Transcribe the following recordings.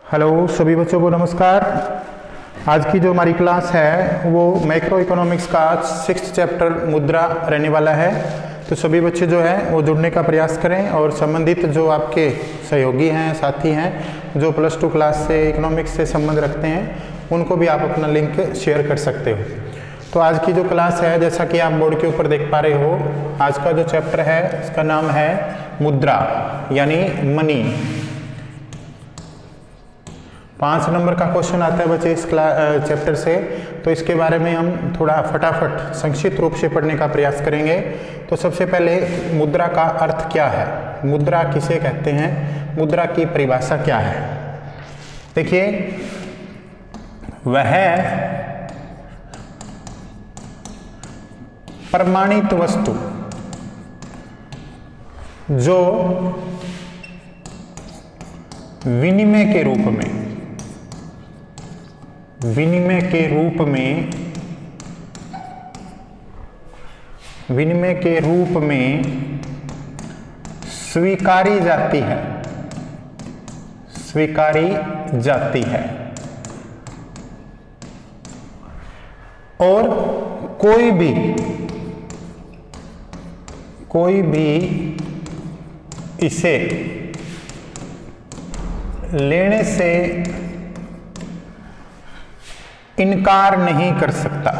Hello सभी बच्चों को नमस्कार। आज की जो हमारी क्लास है वो मैक्रो इकोनॉमिक्स का 6th चैप्टर मुद्रा रहने वाला है। तो सभी बच्चे जो हैं वो जुड़ने का प्रयास करें और संबंधित जो आपके सहयोगी हैं, साथी हैं जो +2 क्लास से इकोनॉमिक्स से संबंध रखते हैं उनको भी आप अपना लिंक शेयर कर सकते हो। तो आज की जो क्लास है, जैसा कि आप बोर्ड के ऊपर देख पा रहे हो, आज का जो चैप्टर है इसका नाम है मुद्रा यानी मनी। 5 नंबर का क्वेश्चन आता है बच्चे इस चैप्टर से, तो इसके बारे में हम थोड़ा फटाफट संक्षिप्त रूप से पढ़ने का प्रयास करेंगे। तो सबसे पहले मुद्रा का अर्थ क्या है, मुद्रा किसे कहते हैं, मुद्रा की परिभाषा क्या है। देखिए, वह प्रमाणित वस्तु जो विनिमय के रूप में स्वीकारी जाती है और कोई भी इसे लेने से इनकार नहीं कर सकता।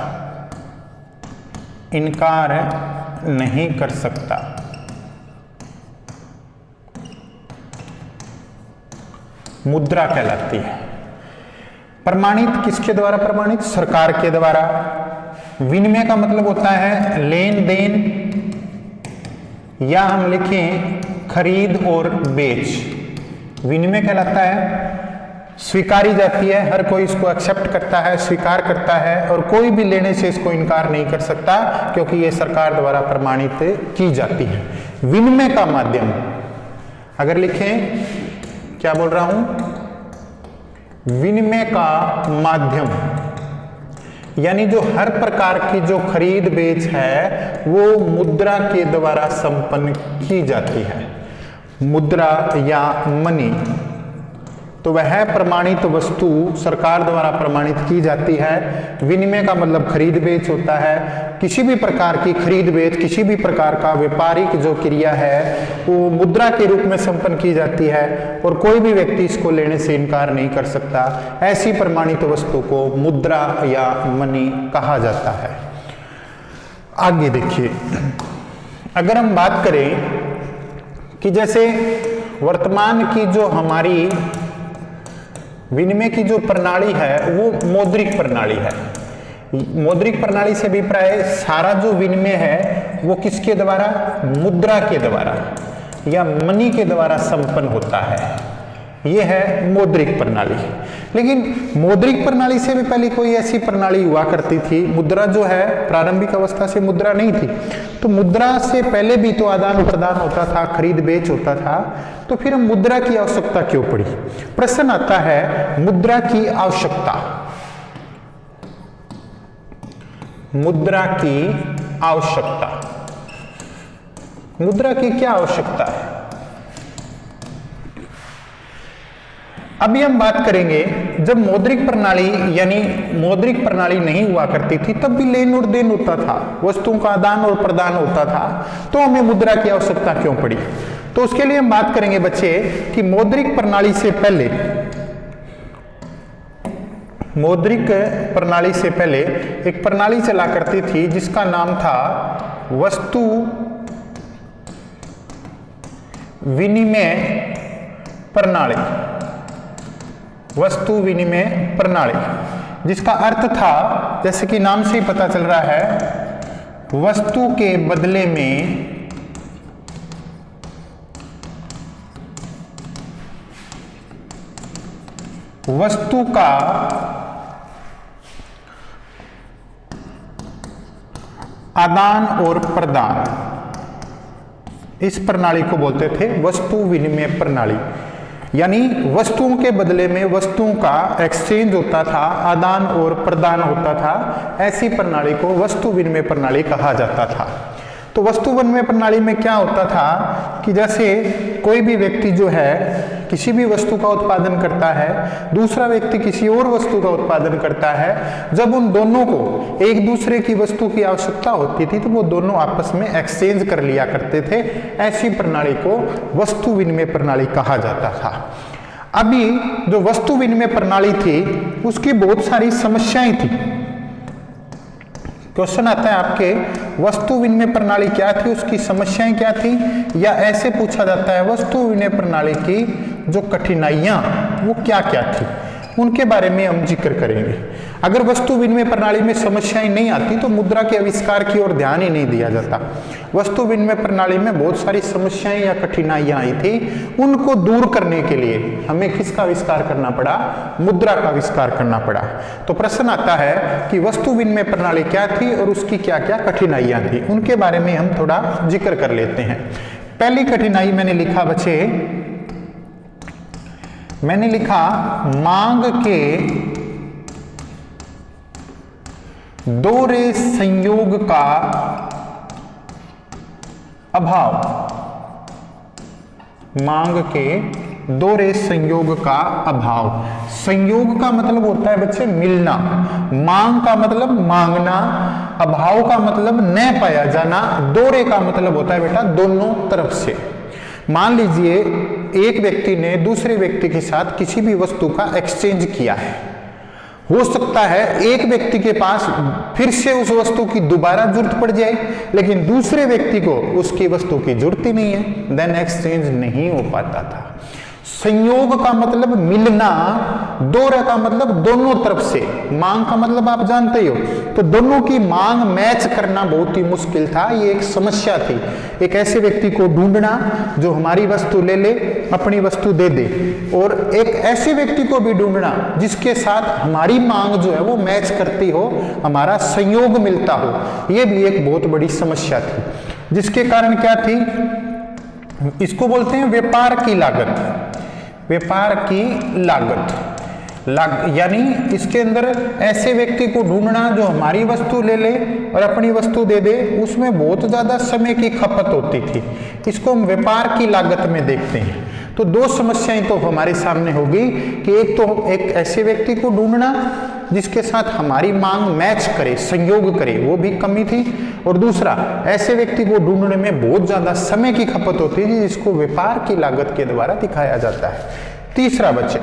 मुद्रा कहलाती है। प्रमाणित किसके द्वारा प्रमाणित? सरकार के द्वारा। विनिमय का मतलब होता है लेन देन, या हम लिखें खरीद और बेच। विनिमय कहलाता है, स्वीकारी जाती है, हर कोई इसको एक्सेप्ट करता है, स्वीकार करता है और कोई भी लेने से इसको इनकार नहीं कर सकता क्योंकि ये सरकार द्वारा प्रमाणित की जाती है। विनिमय का माध्यम अगर लिखें, क्या बोल रहा हूं, विनिमय का माध्यम यानी जो हर प्रकार की जो खरीद बेच है वो मुद्रा के द्वारा संपन्न की जाती है। मुद्रा या मनी, तो वह प्रमाणित वस्तु सरकार द्वारा प्रमाणित की जाती है। विनिमय का मतलब खरीद बेच होता है। किसी भी प्रकार की खरीद बेच, किसी भी प्रकार का व्यापारिक जो क्रिया है वो मुद्रा के रूप में संपन्न की जाती है और कोई भी व्यक्ति इसको लेने से इनकार नहीं कर सकता। ऐसी प्रमाणित वस्तु को मुद्रा या मनी कहा जाता है। आगे देखिए, अगर हम बात करें कि जैसे वर्तमान की जो हमारी विनिमय की जो प्रणाली है वो मौद्रिक प्रणाली है। मौद्रिक प्रणाली से अभिप्राय सारा जो विनिमय है वो किसके द्वारा? मुद्रा के द्वारा या मनी के द्वारा संपन्न होता है। ये है मौद्रिक प्रणाली। लेकिन मौद्रिक प्रणाली से भी पहले कोई ऐसी प्रणाली हुआ करती थी। मुद्रा जो है प्रारंभिक अवस्था से मुद्रा नहीं थी, तो मुद्रा से पहले भी तो आदान प्रदान होता था, खरीद बेच होता था। तो फिर मुद्रा की आवश्यकता क्यों पड़ी? प्रश्न आता है मुद्रा की आवश्यकता। मुद्रा की क्या आवश्यकता है? अभी हम बात करेंगे जब मौद्रिक प्रणाली नहीं हुआ करती थी तब भी लेन और देन होता था, वस्तुओं का आदान और प्रदान होता था, तो हमें मुद्रा की आवश्यकता क्यों पड़ी? तो उसके लिए हम बात करेंगे बच्चे कि मौद्रिक प्रणाली से पहले एक प्रणाली चला करती थी जिसका नाम था वस्तु विनिमय प्रणाली, जिसका अर्थ था, जैसे कि नाम से ही पता चल रहा है, वस्तु के बदले में वस्तु का आदान और प्रदान, इस प्रणाली को बोलते थे वस्तु विनिमय प्रणाली। यानी वस्तुओं के बदले में वस्तुओं का एक्सचेंज होता था, आदान और प्रदान होता था। ऐसी प्रणाली को वस्तु विनिमय प्रणाली कहा जाता था। तो वस्तु विनिमय प्रणाली में क्या होता था कि जैसे कोई भी व्यक्ति जो है किसी भी वस्तु का उत्पादन करता है, दूसरा व्यक्ति किसी और वस्तु का उत्पादन करता है, जब उन दोनों को एक दूसरे की वस्तु की आवश्यकता होती थी तो वो दोनों आपस में एक्सचेंज कर लिया करते थे। ऐसी प्रणाली को वस्तु विनिमय प्रणाली कहा जाता था। अभी जो वस्तु विनिमय प्रणाली थी उसकी बहुत सारी समस्याएं थी। क्वेश्चन आता है आपके, वस्तु विनिमय प्रणाली क्या थी, उसकी समस्याएं क्या थी, या ऐसे पूछा जाता है वस्तु विनिमय प्रणाली की जो कठिनाइयां वो क्या क्या थी, उनके बारे में हम जिक्र करेंगे। अगर वस्तु विनिमय प्रणाली में समस्याएं नहीं आती तो मुद्रा के आविष्कार की ओर ध्यान ही नहीं दिया जाता। वस्तु विनिमय प्रणाली में बहुत सारी समस्याएं या कठिनाइयां आई थी, उनको दूर करने के लिए हमें किसका आविष्कार करना पड़ा, मुद्रा का आविष्कार करना पड़ा। तो प्रश्न आता है कि वस्तु विनिमय प्रणाली क्या थी और उसकी क्या क्या कठिनाइयां थी, उनके बारे में हम थोड़ा जिक्र कर लेते हैं। पहली कठिनाई मैंने लिखा बच्चे, मैंने लिखा मांग के दोहरे संयोग का अभाव। मांग के दोहरे संयोग का अभाव। संयोग का मतलब होता है बच्चे मिलना, मांग का मतलब मांगना, अभाव का मतलब न पाया जाना, दोहरे का मतलब होता है बेटा दोनों तरफ से। मान लीजिए एक व्यक्ति ने दूसरे व्यक्ति के साथ किसी भी वस्तु का एक्सचेंज किया है, हो सकता है एक व्यक्ति के पास फिर से उस वस्तु की दोबारा जरूरत पड़ जाए, लेकिन दूसरे व्यक्ति को उसकी वस्तु की जरूरत ही नहीं है, देन एक्सचेंज नहीं हो पाता था। संयोग का मतलब मिलना, दोहरा का मतलब दोनों तरफ से, मांग का मतलब आप जानते ही हो, तो दोनों की मांग मैच करना बहुत ही मुश्किल था, ये एक समस्या थी। एक ऐसे व्यक्ति को ढूंढना जो हमारी वस्तु ले ले, अपनी वस्तु दे दे, और एक ऐसे व्यक्ति को भी ढूंढना जिसके साथ हमारी मांग जो है वो मैच करती हो, हमारा संयोग मिलता हो, ये भी एक बहुत बड़ी समस्या थी। जिसके कारण क्या थी, इसको बोलते हैं व्यापार की लागत। व्यापार की लागत यानी इसके अंदर ऐसे व्यक्ति को ढूंढना जो हमारी वस्तु ले ले और अपनी वस्तु दे दे, उसमें बहुत ज्यादा समय की खपत होती थी। इसको हम व्यापार की लागत में देखते हैं। तो दो समस्याएं तो हमारे सामने होगी कि एक तो एक ऐसे व्यक्ति को ढूंढना जिसके साथ हमारी मांग मैच करे, संयोग करे, वो भी कमी थी, और दूसरा ऐसे व्यक्ति को ढूंढने में बहुत ज्यादा समय की खपत होती है जिसको व्यापार की लागत के द्वारा दिखाया जाता है। तीसरा बच्चे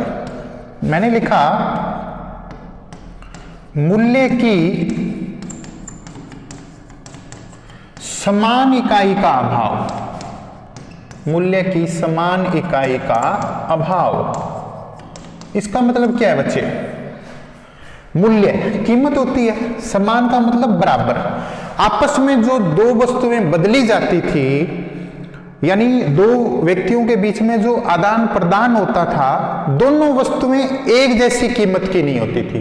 मैंने लिखा मूल्य की समान इकाई का अभाव। मूल्य की समान इकाई का अभाव, इसका मतलब क्या है बच्चे, मूल्य कीमत होती है, समान का मतलब बराबर। आपस में जो दो वस्तुएं बदली जाती थी, यानी दो व्यक्तियों के बीच में जो आदान प्रदान होता था, दोनों वस्तुएं एक जैसी कीमत की नहीं होती थी।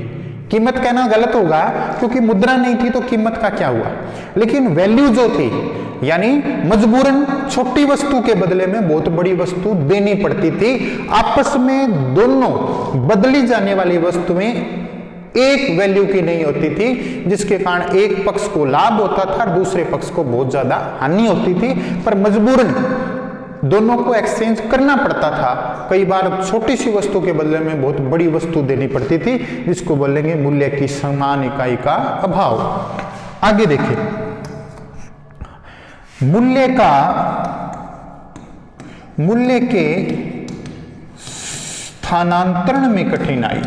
कीमत कहना गलत होगा क्योंकि मुद्रा नहीं थी तो कीमत का क्या हुआ, लेकिन वैल्यू जो थी, यानी मजबूरन छोटी वस्तु के बदले में बहुत बड़ी वस्तु देनी पड़ती थी। आपस में दोनों बदली जाने वाली वस्तुएं एक वैल्यू की नहीं होती थी, जिसके कारण एक पक्ष को लाभ होता था, दूसरे पक्ष को बहुत ज्यादा हानि होती थी, पर मजबूरन दोनों को एक्सचेंज करना पड़ता था। कई बार छोटी सी वस्तु के बदले में बहुत बड़ी वस्तु देनी पड़ती थी, जिसको बोलेंगे मूल्य की समान इकाई का अभाव। आगे देखिए, मूल्य के स्थानांतरण में कठिनाई।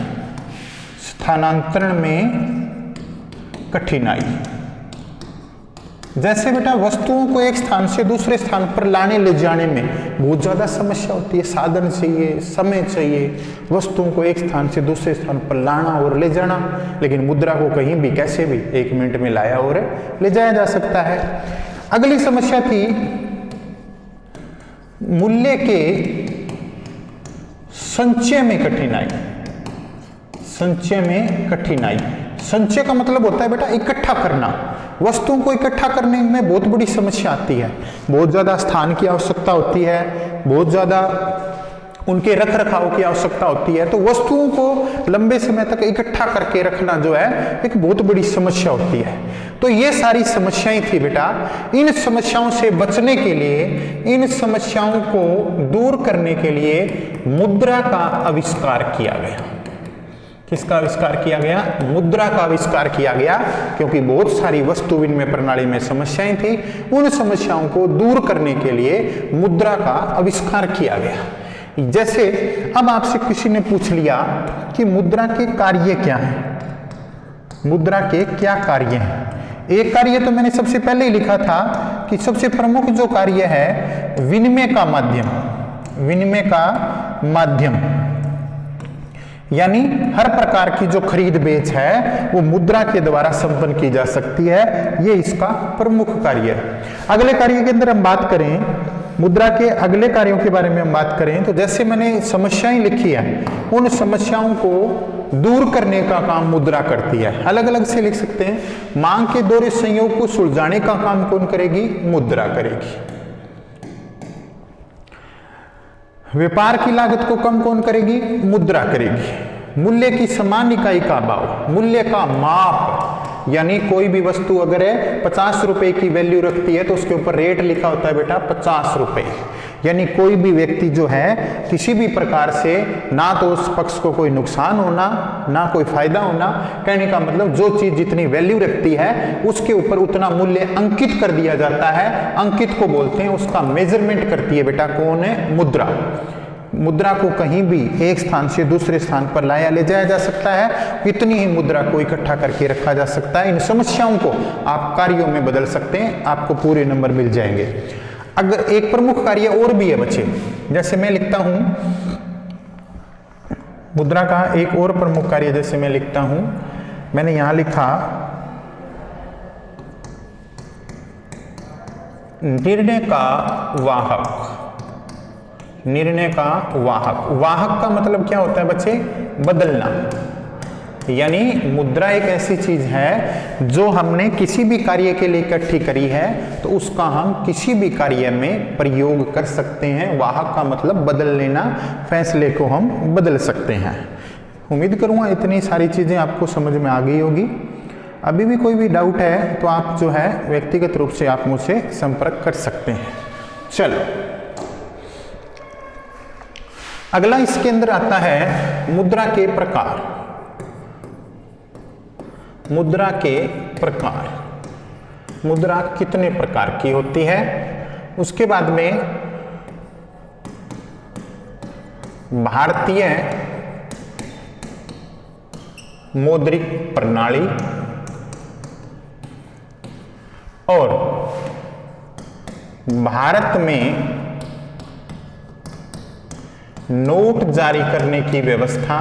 स्थानांतरण में कठिनाई जैसे बेटा वस्तुओं को एक स्थान से दूसरे स्थान पर लाने ले जाने में बहुत ज्यादा समस्या होती है। साधन चाहिए, समय चाहिए, वस्तुओं को एक स्थान से दूसरे स्थान पर लाना और ले जाना, लेकिन मुद्रा को कहीं भी कैसे भी 1 मिनट में लाया और ले जाया जा सकता है। अगली समस्या थी मूल्य के संचय में कठिनाई। संचय में कठिनाई, संचय का मतलब होता है बेटा इकट्ठा करना। वस्तुओं को इकट्ठा करने में बहुत बड़ी समस्या आती है, बहुत ज्यादा स्थान की आवश्यकता होती है, बहुत ज्यादा उनके रख रखाव की आवश्यकता होती है, तो वस्तुओं को लंबे समय तक इकट्ठा करके रखना जो है एक बहुत बड़ी समस्या होती है। तो ये सारी समस्याएं थी बेटा। इन समस्याओं से बचने के लिए, इन समस्याओं को दूर करने के लिए मुद्रा का आविष्कार किया गया। किसका आविष्कार किया गया? मुद्रा का आविष्कार किया गया, क्योंकि बहुत सारी वस्तु विनिमय प्रणाली में समस्याएं थी। उन समस्याओं को दूर करने के लिए मुद्रा का आविष्कार किया गया। जैसे अब आपसे किसी ने पूछ लिया कि मुद्रा के कार्य क्या हैं, मुद्रा के क्या कार्य हैं। एक कार्य तो मैंने सबसे पहले ही लिखा था कि सबसे प्रमुख जो कार्य है विनिमय का माध्यम, विनिमय का माध्यम, यानी हर प्रकार की जो खरीद बेच है वो मुद्रा के द्वारा संपन्न की जा सकती है। ये इसका प्रमुख कार्य है। अगले कार्य के अंदर हम बात करें, मुद्रा के अगले कार्यों के बारे में हम बात करें, तो जैसे मैंने समस्याएं लिखी है, उन समस्याओं को दूर करने का काम मुद्रा करती है। अलग अलग से लिख सकते हैं। मांग के दोहरे संयोग को सुलझाने का काम कौन करेगी? मुद्रा करेगी। व्यापार की लागत को कम कौन करेगी? मुद्रा करेगी। मूल्य की समान इकाई का भाव, मूल्य का माप, यानी कोई भी वस्तु अगर 50 रुपए की वैल्यू रखती है तो उसके ऊपर रेट लिखा होता है बेटा 50 रुपए। यानी कोई भी व्यक्ति जो है किसी भी प्रकार से ना तो उस पक्ष को कोई नुकसान होना ना कोई फायदा होना, कहने का मतलब जो चीज जितनी वैल्यू रखती है उसके ऊपर उतना मूल्य अंकित कर दिया जाता है। अंकित को बोलते हैं, उसका मेजरमेंट करती है बेटा कौन है? मुद्रा। मुद्रा को कहीं भी एक स्थान से दूसरे स्थान पर लाया ले जाया जा सकता है, इतनी ही मुद्रा को इकट्ठा करके रखा जा सकता है। इन समस्याओं को आप कार्यों में बदल सकते हैं, आपको पूरे नंबर मिल जाएंगे। अगर एक प्रमुख कार्य और भी है बच्चे, जैसे मैं लिखता हूं मुद्रा का एक और प्रमुख कार्य, जैसे मैं लिखता हूं, मैंने यहां लिखा निर्णय का वाहक। निर्णय का वाहक, वाहक का मतलब क्या होता है बच्चे? बदलना। यानी मुद्रा एक ऐसी चीज है जो हमने किसी भी कार्य के लिए इकट्ठी करी है तो उसका हम किसी भी कार्य में प्रयोग कर सकते हैं। वाहक का मतलब बदल लेना, फैसले को हम बदल सकते हैं। उम्मीद करूंगा इतनी सारी चीजें आपको समझ में आ गई होगी। अभी भी कोई भी डाउट है तो आप जो है व्यक्तिगत रूप से आप मुझसे संपर्क कर सकते हैं। चलो अगला इसके अंदर आता है मुद्रा के प्रकार। मुद्रा के प्रकार, मुद्रा कितने प्रकार की होती है। उसके बाद में भारतीय मौद्रिक प्रणाली और भारत में नोट जारी करने की व्यवस्था,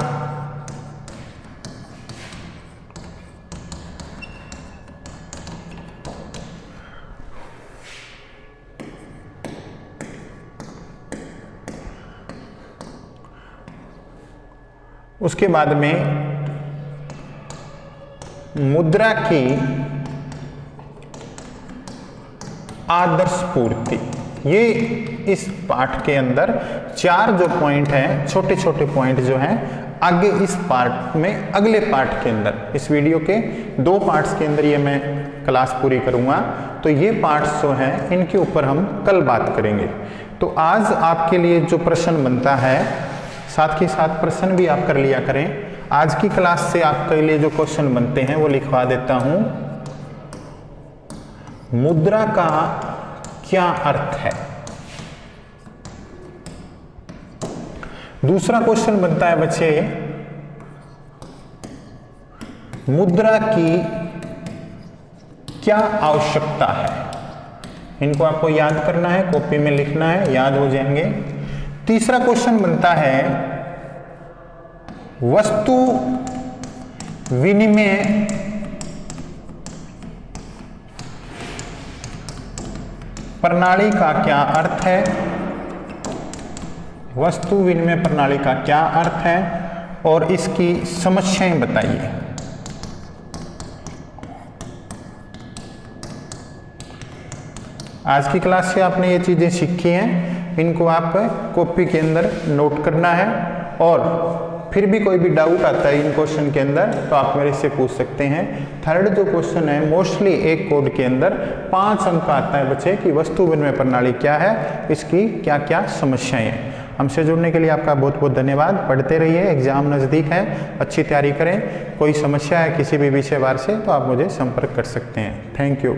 उसके बाद में मुद्रा की आदर्श पूर्ति। ये इस पाठ के अंदर 4 जो पॉइंट हैं, छोटे छोटे पॉइंट जो हैं, आगे इस पार्ट में, अगले पार्ट के अंदर, इस वीडियो के 2 पार्ट्स के अंदर ये मैं क्लास पूरी करूंगा। तो ये पार्ट्स जो हैं इनके ऊपर हम कल बात करेंगे। तो आज आपके लिए जो प्रश्न बनता है, साथ के साथ प्रश्न भी आप कर लिया करें। आज की क्लास से आपके लिए जो क्वेश्चन बनते हैं वो लिखवा देता हूं। मुद्रा का क्या अर्थ है? दूसरा क्वेश्चन बनता है बच्चे, मुद्रा की क्या आवश्यकता है? इनको आपको याद करना है, कॉपी में लिखना है, याद हो जाएंगे। तीसरा क्वेश्चन बनता है वस्तु विनिमय प्रणाली का क्या अर्थ है? वस्तु विनिमय प्रणाली का क्या अर्थ है और इसकी समस्याएं बताइए। आज की क्लास से आपने ये चीजें सीखी हैं। इनको आप कॉपी के अंदर नोट करना है, और फिर भी कोई भी डाउट आता है इन क्वेश्चन के अंदर तो आप मेरे से पूछ सकते हैं। थर्ड जो क्वेश्चन है, मोस्टली एक कोड के अंदर 5 अंक आता है बच्चे कि वस्तु विनिमय प्रणाली क्या है, इसकी क्या क्या समस्याएं हैं। हमसे जुड़ने के लिए आपका बहुत बहुत धन्यवाद। पढ़ते रहिए, एग्जाम नज़दीक है, अच्छी तैयारी करें। कोई समस्या है किसी भी विषय वार से तो आप मुझे संपर्क कर सकते हैं। Thank you.